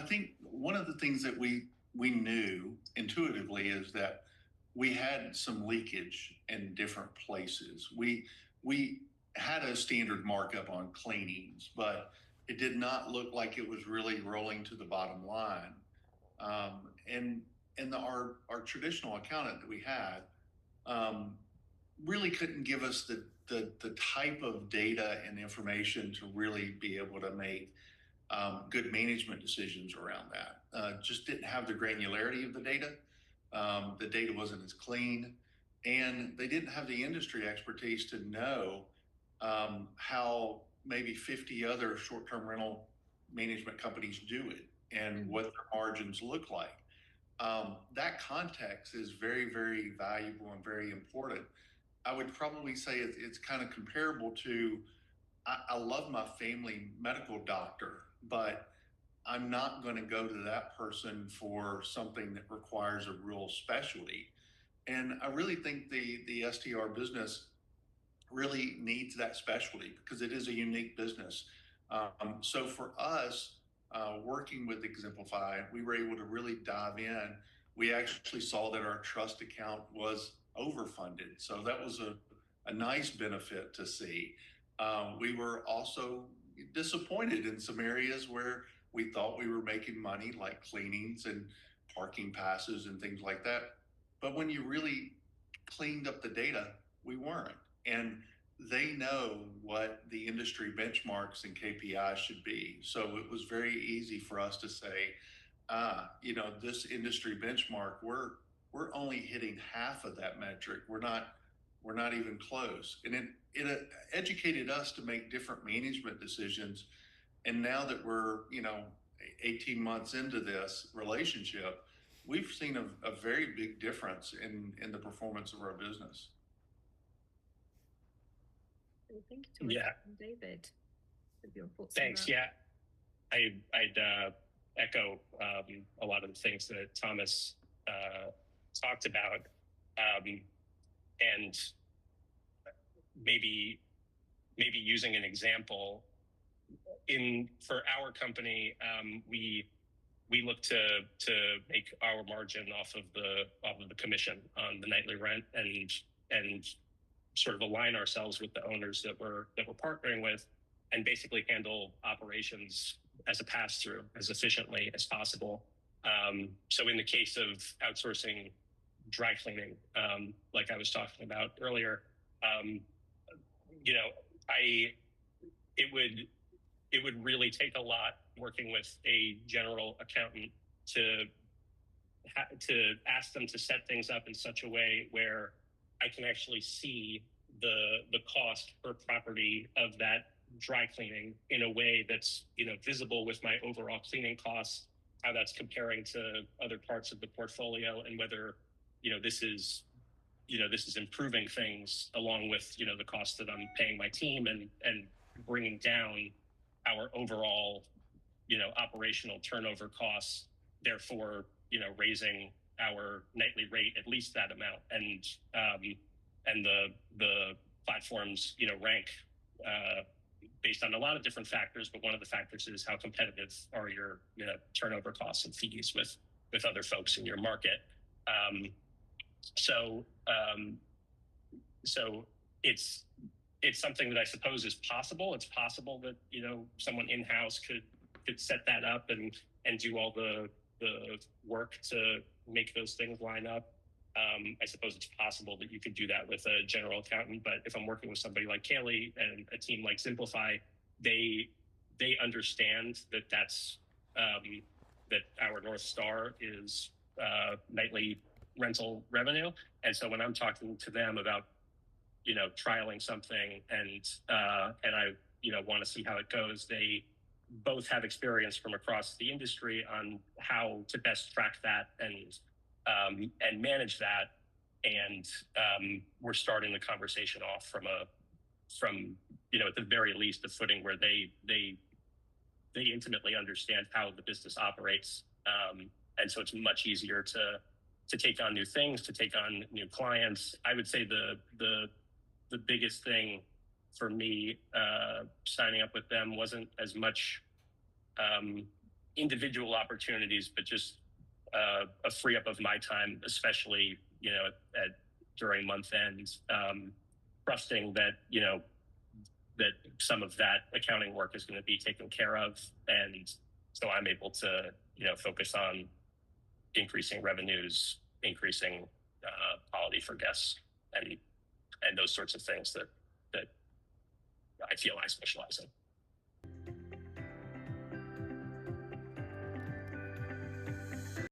think one of the things that we knew intuitively is that we had some leakage in different places. We had a standard markup on cleanings, but it did not look like it was really rolling to the bottom line. And our traditional accountant that we had um, really couldn't give us the type of data and information to really be able to make good management decisions around that. Just didn't have the granularity of the data. The data wasn't as clean, and they didn't have the industry expertise to know how maybe 50 other short-term rental management companies do it and what their margins look like. That context is very, very valuable and very important. I would probably say it's kind of comparable to I love my family medical doctor, but I'm not going to go to that person for something that requires a real specialty. And I really think the STR business really needs that specialty because it is a unique business. So for us, working with Ximplifi, we were able to really dive in. We actually saw that our trust account was overfunded. So that was a nice benefit to see. We were also disappointed in some areas where we thought we were making money, like cleanings and parking passes and things like that. But when you really cleaned up the data, we weren't. And they know what the industry benchmarks and KPIs should be. So it was very easy for us to say, this industry benchmark, we're only hitting half of that metric. We're not even close. And it educated us to make different management decisions. And now that we're, 18 months into this relationship, we've seen a very big difference in the performance of our business. Thank you, Thomas. Yeah. David, with your thoughts. Thanks. Yeah, I'd echo a lot of the things that Thomas talked about, and maybe using an example for our company, we look to make our margin off of the commission on the nightly rent and sort of align ourselves with the owners that we're partnering with, and basically handle operations as a pass-through as efficiently as possible. So in the case of outsourcing dry cleaning, like I was talking about earlier, it would really take a lot working with a general accountant to ask them to set things up in such a way where I can actually see the cost per property of that dry cleaning in a way that's visible with my overall cleaning costs, how that's comparing to other parts of the portfolio, and whether this is improving things along with the cost that I'm paying my team and bringing down our overall operational turnover costs, therefore raising our nightly rate at least that amount. And the platforms rank based on a lot of different factors, but one of the factors is how competitive are your turnover costs and fees with other folks in your market. So it's something that I suppose is possible. It's possible that someone in-house could set that up and do all the work to make those things line up. I suppose it's possible that you could do that with a general accountant, but if I'm working with somebody like Kaylee and a team like Ximplifi, they understand that that's that our North Star is nightly rental revenue. And so when I'm talking to them about trialing something and I want to see how it goes, they both have experience from across the industry on how to best track that and manage that. And we're starting the conversation off from at the very least a footing where they intimately understand how the business operates. And so it's much easier to take on new things, to take on new clients. I would say the biggest thing for me signing up with them wasn't as much individual opportunities, but just a free up of my time, especially, during month ends, trusting that, that some of that accounting work is going to be taken care of. And so I'm able to, focus on increasing revenues, increasing quality for guests, and those sorts of things that I feel I specialize in.